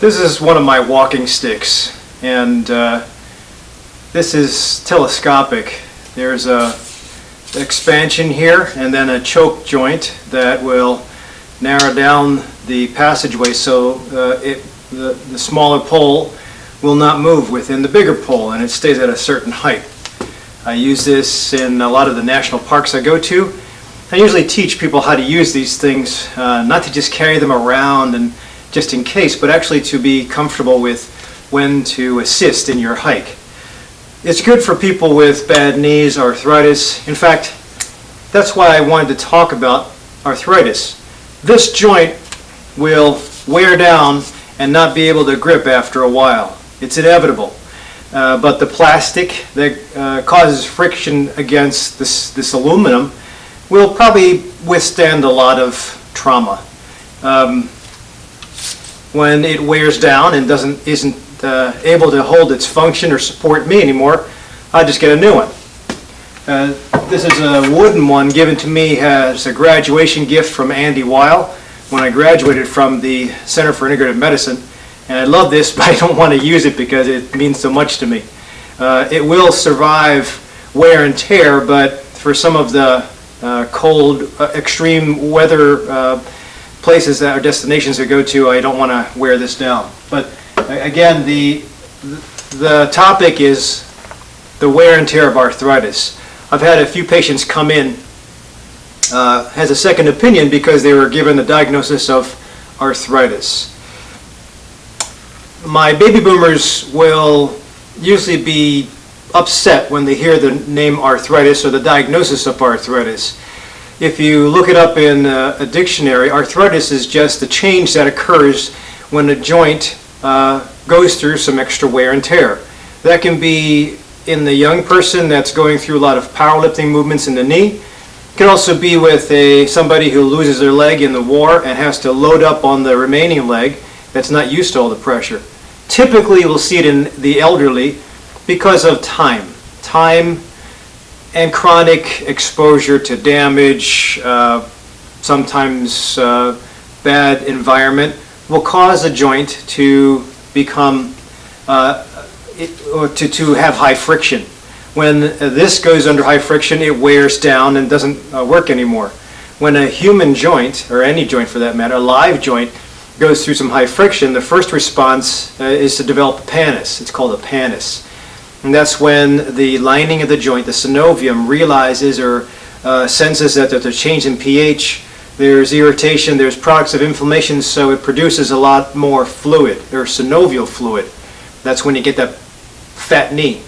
This is one of my walking sticks, and this is telescopic. There's a expansion here and then a choke joint that will narrow down the passageway so the smaller pole will not move within the bigger pole, and it stays at a certain height. I use this in a lot of the national parks I go to. I usually teach people how to use these things, not to just carry them around and just in case, but actually to be comfortable with when to assist in your hike. It's good for people with bad knees, arthritis. In fact, that's why I wanted to talk about arthritis. This joint will wear down and not be able to grip after a while. It's inevitable. But the plastic that causes friction against this aluminum will probably withstand a lot of trauma. When it wears down and isn't able to hold its function or support me anymore, I just get a new one. This is a wooden one given to me as a graduation gift from Andy Weil when I graduated from the Center for Integrative Medicine. And I love this, but I don't want to use it because it means so much to me. It will survive wear and tear, but for some of the cold, extreme weather places that are destinations to go to, I don't want to wear this down. But again, the topic is the wear and tear of arthritis. I've had a few patients come in as a second opinion because they were given the diagnosis of arthritis. My baby boomers will usually be upset when they hear the name arthritis or the diagnosis of arthritis. If you look it up in a dictionary, arthritis is just a change that occurs when a joint goes through some extra wear and tear. That can be in the young person that's going through a lot of powerlifting movements in the knee. It can also be with somebody who loses their leg in the war and has to load up on the remaining leg that's not used to all the pressure. Typically, we'll see it in the elderly because of time and chronic exposure to damage, sometimes bad environment, will cause a joint to become, to have high friction. When this goes under high friction, it wears down and doesn't work anymore. When a human joint, or any joint for that matter, a live joint, goes through some high friction, the first response is to develop a pannus. It's called a pannus. And that's when the lining of the joint, the synovium, realizes or senses that there's a change in pH, there's irritation, there's products of inflammation, so it produces a lot more fluid, or synovial fluid. That's when you get that fat knee.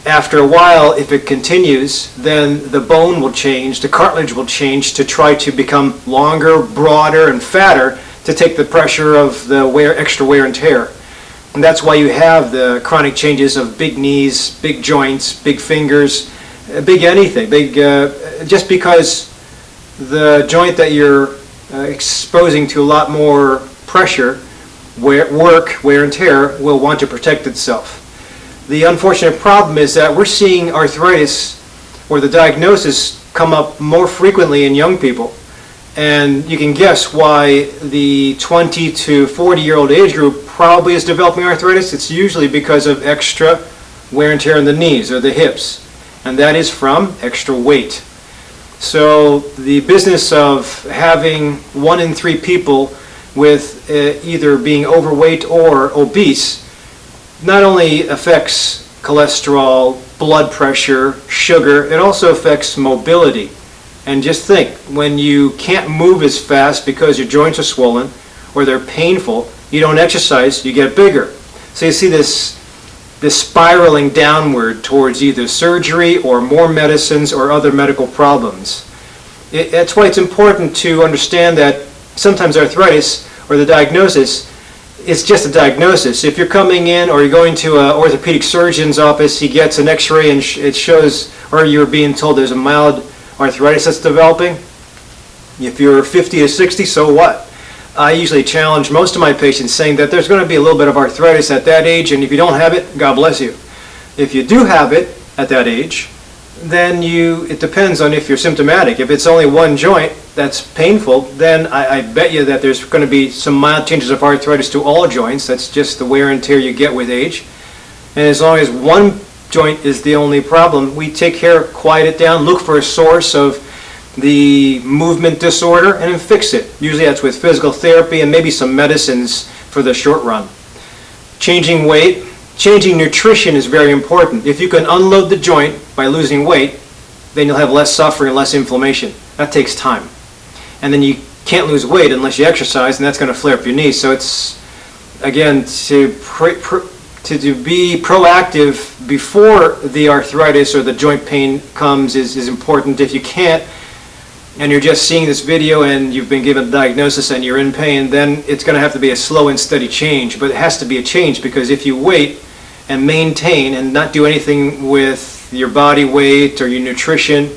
After a while, if it continues, then the bone will change, the cartilage will change to try to become longer, broader, and fatter to take the pressure of the extra wear and tear. And that's why you have the chronic changes of big knees, big joints, big fingers, big anything, just because the joint that you're exposing to a lot more pressure, wear and tear, will want to protect itself. The unfortunate problem is that we're seeing arthritis, or the diagnosis, come up more frequently in young people. And you can guess why the 20 to 40-year-old age group probably is developing arthritis. It's usually because of extra wear and tear in the knees or the hips. And that is from extra weight. So the business of having 1 in 3 people with either being overweight or obese not only affects cholesterol, blood pressure, sugar, it also affects mobility. And just think, when you can't move as fast because your joints are swollen or they're painful, you don't exercise, you get bigger. So you see this spiraling downward towards either surgery or more medicines or other medical problems. That's why it's important to understand that sometimes arthritis, or the diagnosis, is just a diagnosis. If you're coming in or you're going to an orthopedic surgeon's office, he gets an x-ray and it shows, or you're being told there's a mild arthritis that's developing. If you're 50 to 60, so what? I usually challenge most of my patients saying that there's going to be a little bit of arthritis at that age, and if you don't have it, God bless you. If you do have it at that age, then it depends on if you're symptomatic. If it's only one joint that's painful, then I bet you that there's going to be some mild changes of arthritis to all joints. That's just the wear and tear you get with age. And as long as one joint is the only problem, we take care, quiet it down, look for a source of the movement disorder, and then fix it. Usually that's with physical therapy and maybe some medicines for the short run. Changing weight, changing nutrition is very important. If you can unload the joint by losing weight, then you'll have less suffering and less inflammation. That takes time. And then you can't lose weight unless you exercise, and that's going to flare up your knees. So it's, again, to be proactive before the arthritis or the joint pain comes is important. If you can't, and you're just seeing this video and you've been given a diagnosis and you're in pain, then it's going to have to be a slow and steady change. But it has to be a change, because if you wait and maintain and not do anything with your body weight or your nutrition,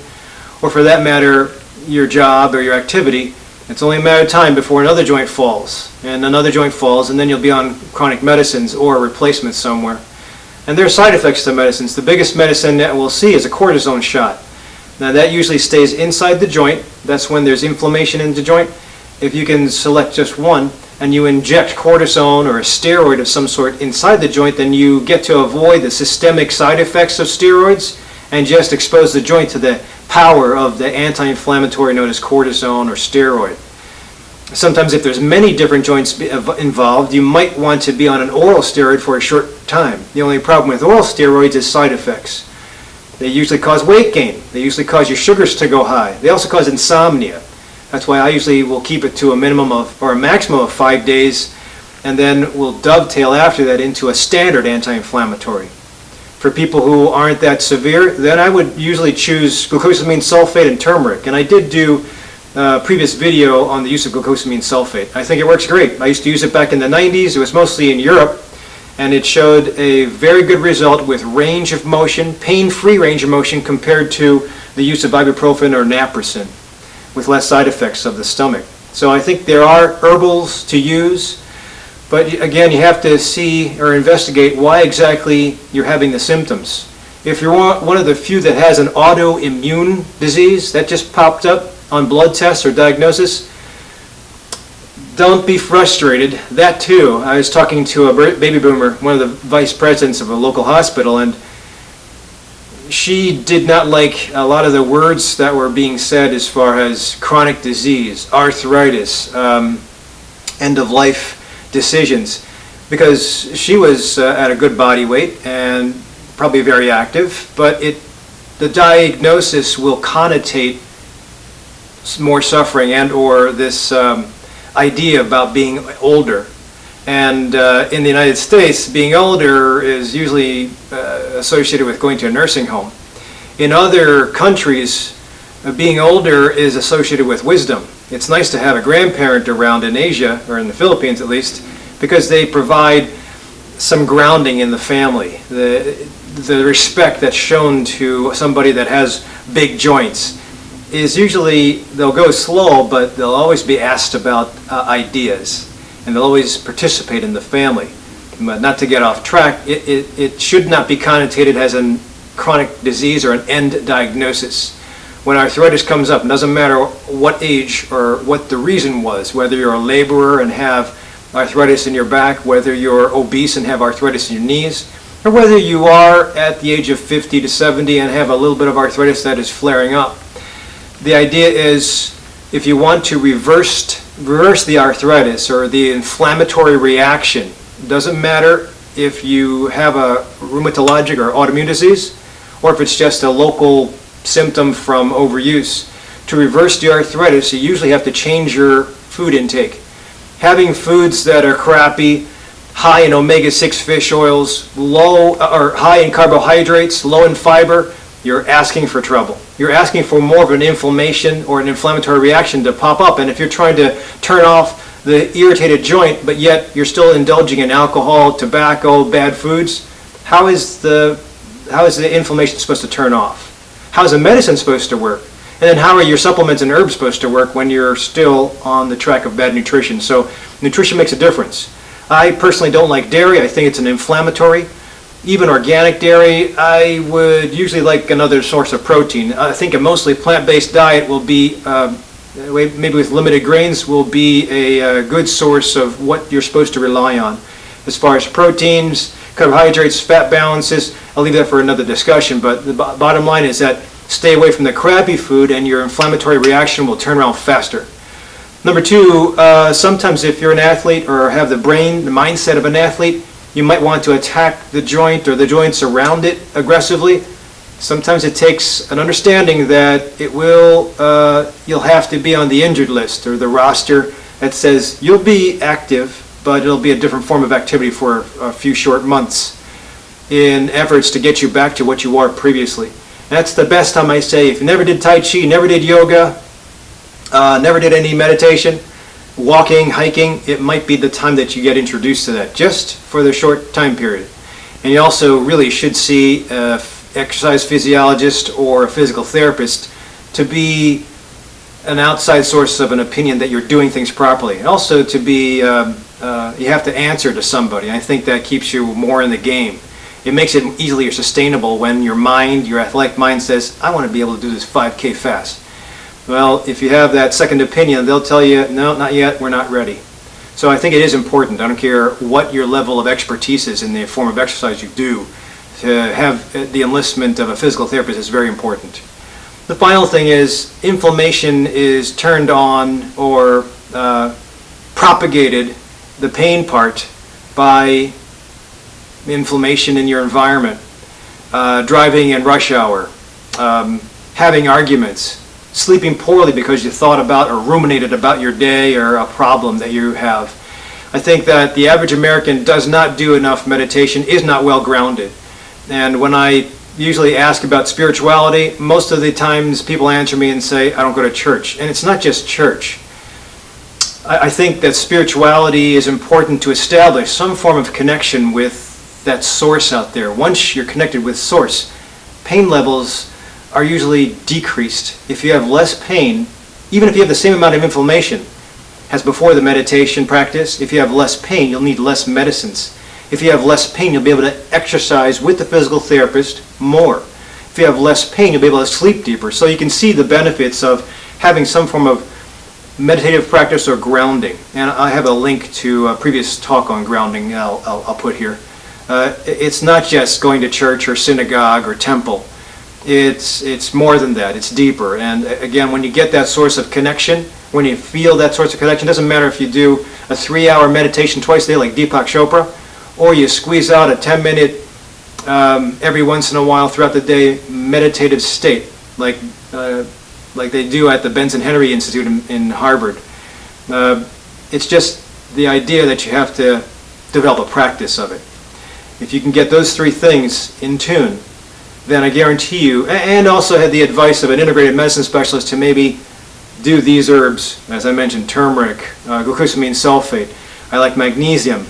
or for that matter your job or your activity, it's only a matter of time before another joint falls and another joint falls, and then you'll be on chronic medicines or replacements somewhere. And there are side effects to medicines. The biggest medicine that we'll see is a cortisone shot. Now that usually stays inside the joint. That's when there's inflammation in the joint. If you can select just one and you inject cortisone or a steroid of some sort inside the joint, then you get to avoid the systemic side effects of steroids and just expose the joint to the power of the anti-inflammatory known as cortisone or steroid. Sometimes if there's many different joints involved, you might want to be on an oral steroid for a short time. The only problem with oral steroids is side effects. They usually cause weight gain. They usually cause your sugars to go high. They also cause insomnia. That's why I usually will keep it to a minimum of, or a maximum of 5 days, and then we'll dovetail after that into a standard anti-inflammatory. For people who aren't that severe, then I would usually choose glucosamine sulfate and turmeric. And I did do a previous video on the use of glucosamine sulfate. I think it works great. I used to use it back in the 90s. It was mostly in Europe. And it showed a very good result with range of motion, pain-free range of motion, compared to the use of ibuprofen or naproxen, with less side effects of the stomach. So I think there are herbals to use, but again, you have to see or investigate why exactly you're having the symptoms. If you're one of the few that has an autoimmune disease that just popped up on blood tests or diagnosis, don't be frustrated. That too. I was talking to a baby boomer, one of the vice presidents of a local hospital, and she did not like a lot of the words that were being said as far as chronic disease, arthritis, end-of-life decisions, because she was at a good body weight and probably very active, but the diagnosis will connotate more suffering and or this idea about being older. And in the United States, being older is usually associated with going to a nursing home. In other countries, being older is associated with wisdom. It's nice to have a grandparent around in Asia, or in the Philippines at least, because they provide some grounding in the family. The respect that's shown to somebody that has big joints is usually, they'll go slow, but they'll always be asked about ideas, and they'll always participate in the family. But not to get off track, it should not be connotated as a chronic disease or an end diagnosis. When arthritis comes up, it doesn't matter what age or what the reason was, whether you're a laborer and have arthritis in your back, whether you're obese and have arthritis in your knees, or whether you are at the age of 50 to 70 and have a little bit of arthritis that is flaring up. The idea is, if you want to reverse the arthritis or the inflammatory reaction, it doesn't matter if you have a rheumatologic or autoimmune disease, or if it's just a local symptom from overuse. To reverse the arthritis, you usually have to change your food intake. Having foods that are crappy, high in omega-6 fish oils, low or high in carbohydrates, low in fiber, you're asking for trouble. You're asking for more of an inflammation or an inflammatory reaction to pop up. And if you're trying to turn off the irritated joint, but yet you're still indulging in alcohol, tobacco, bad foods, how is the inflammation supposed to turn off? How is the medicine supposed to work? And then how are your supplements and herbs supposed to work when you're still on the track of bad nutrition? So nutrition makes a difference. I personally don't like dairy. I think it's an inflammatory. even organic dairy, I would usually like another source of protein. I think a mostly plant-based diet will be, maybe with limited grains, will be a good source of what you're supposed to rely on. As far as proteins, carbohydrates, fat balances, I'll leave that for another discussion, but the bottom line is that stay away from the crappy food and your inflammatory reaction will turn around faster. Number two, sometimes if you're an athlete or have the mindset of an athlete, you might want to attack the joint or the joints around it aggressively. Sometimes it takes an understanding that you'll have to be on the injured list or the roster that says you'll be active, but it'll be a different form of activity for a few short months in efforts to get you back to what you were previously. That's the best time I say. If you never did Tai Chi, never did yoga, never did any meditation, walking, hiking, it might be the time that you get introduced to that, just for the short time period. And you also really should see an exercise physiologist or a physical therapist to be an outside source of an opinion that you're doing things properly. And also to be, you have to answer to somebody. I think that keeps you more in the game. It makes it easily sustainable when your mind, your athletic mind says, I want to be able to do this 5K fast. Well, if you have that second opinion, they'll tell you, no, not yet, we're not ready. So I think it is important, I don't care what your level of expertise is in the form of exercise you do, to have the enlistment of a physical therapist is very important. The final thing is inflammation is turned on or propagated, the pain part, by inflammation in your environment, driving in rush hour, having arguments, sleeping poorly because you thought about or ruminated about your day or a problem that you have. I think that the average American does not do enough meditation, is not well grounded. And when I usually ask about spirituality, most of the times people answer me and say, I don't go to church. And it's not just church. I think that spirituality is important to establish some form of connection with that source out there. Once you're connected with source, pain levels are usually decreased. If you have less pain, even if you have the same amount of inflammation as before the meditation practice, if you have less pain, you'll need less medicines. If you have less pain, you'll be able to exercise with the physical therapist more. If you have less pain, you'll be able to sleep deeper. So you can see the benefits of having some form of meditative practice or grounding. And I have a link to a previous talk on grounding I'll put here. It's not just going to church or synagogue or temple. It's more than that. It's deeper. And again, when you get that source of connection, when you feel that source of connection, it doesn't matter if you do a 3-hour meditation twice a day like Deepak Chopra, or you squeeze out a 10-minute every once in a while throughout the day meditative state, like they do at the Benson Henry Institute in Harvard. It's just the idea that you have to develop a practice of it. If you can get those three things in tune, then I guarantee you, and also had the advice of an integrated medicine specialist to maybe do these herbs, as I mentioned, turmeric, glucosamine sulfate. I like magnesium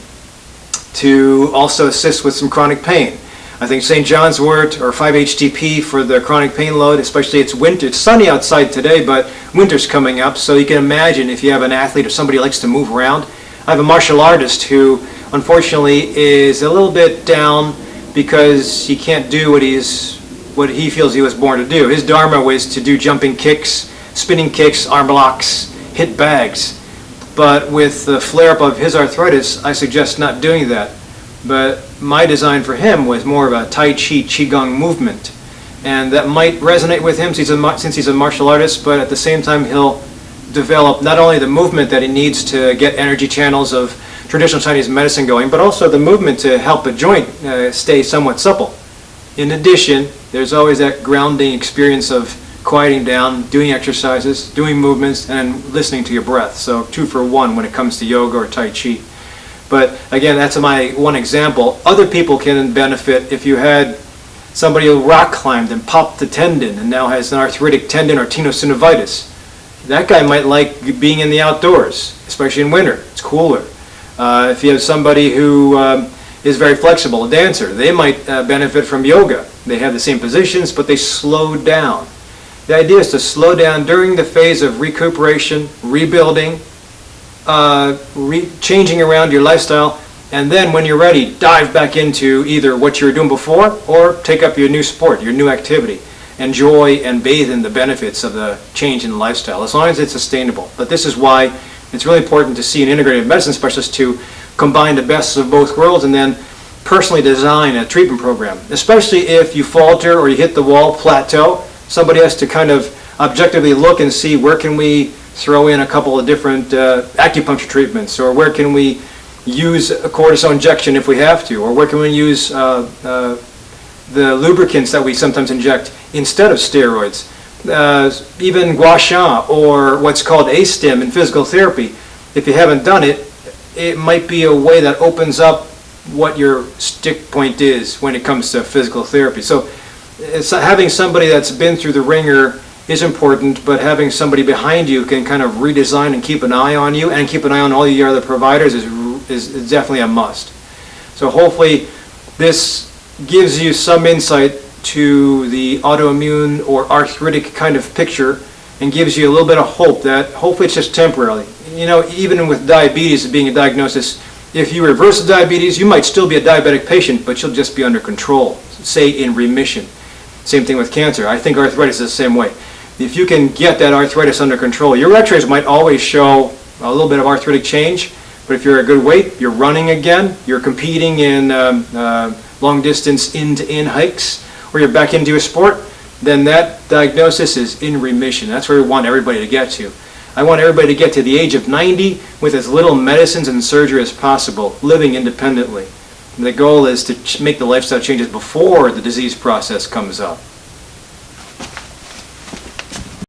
to also assist with some chronic pain. I think St. John's wort or 5-HTP for the chronic pain load, especially it's winter. It's sunny outside today, but winter's coming up, so you can imagine if you have an athlete or somebody who likes to move around. I have a martial artist who unfortunately is a little bit down because he can't do what he feels he was born to do. His dharma was to do jumping kicks, spinning kicks, arm blocks, hit bags. But with the flare-up of his arthritis, I suggest not doing that. But my design for him was more of a Tai Chi, Qigong movement. And that might resonate with him since he's a martial artist, but at the same time he'll develop not only the movement that he needs to get energy channels of traditional Chinese medicine going, but also the movement to help a joint stay somewhat supple. In addition, there's always that grounding experience of quieting down, doing exercises, doing movements, and listening to your breath. So 2 for 1 when it comes to yoga or Tai Chi. But again, that's my one example. Other people can benefit if you had somebody who rock climbed and popped the tendon and now has an arthritic tendon or tenosynovitis. That guy might like being in the outdoors, especially in winter. It's cooler. If you have somebody who is very flexible, a dancer, they might benefit from yoga. They have the same positions, but they slow down. The idea is to slow down during the phase of recuperation, rebuilding, changing around your lifestyle. And then when you're ready, dive back into either what you were doing before or take up your new sport, your new activity. Enjoy and bathe in the benefits of the change in lifestyle, as long as it's sustainable. But this is why it's really important to see an integrative medicine specialist to combine the best of both worlds and then personally design a treatment program. Especially if you falter or you hit the wall, plateau, somebody has to kind of objectively look and see where can we throw in a couple of different acupuncture treatments, or where can we use a cortisone injection if we have to, or where can we use the lubricants that we sometimes inject instead of steroids. Even gua sha, or what's called A-stim in physical therapy. If you haven't done it, it might be a way that opens up what your stick point is when it comes to physical therapy. So having somebody that's been through the ringer is important, but having somebody behind you can kind of redesign and keep an eye on you and keep an eye on all your other providers is definitely a must. So hopefully this gives you some insight to the autoimmune or arthritic kind of picture and gives you a little bit of hope that hopefully it's just temporarily. You know, even with diabetes being a diagnosis, if you reverse the diabetes, you might still be a diabetic patient, but you'll just be under control, say in remission. Same thing with cancer. I think arthritis is the same way. If you can get that arthritis under control, your x-rays might always show a little bit of arthritic change, but if you're at good weight, you're running again, you're competing in long distance in-to-in hikes, or you're back into a sport, then that diagnosis is in remission. That's where we want everybody to get to. I want everybody to get to the age of 90 with as little medicines and surgery as possible, living independently. And the goal is to make the lifestyle changes before the disease process comes up.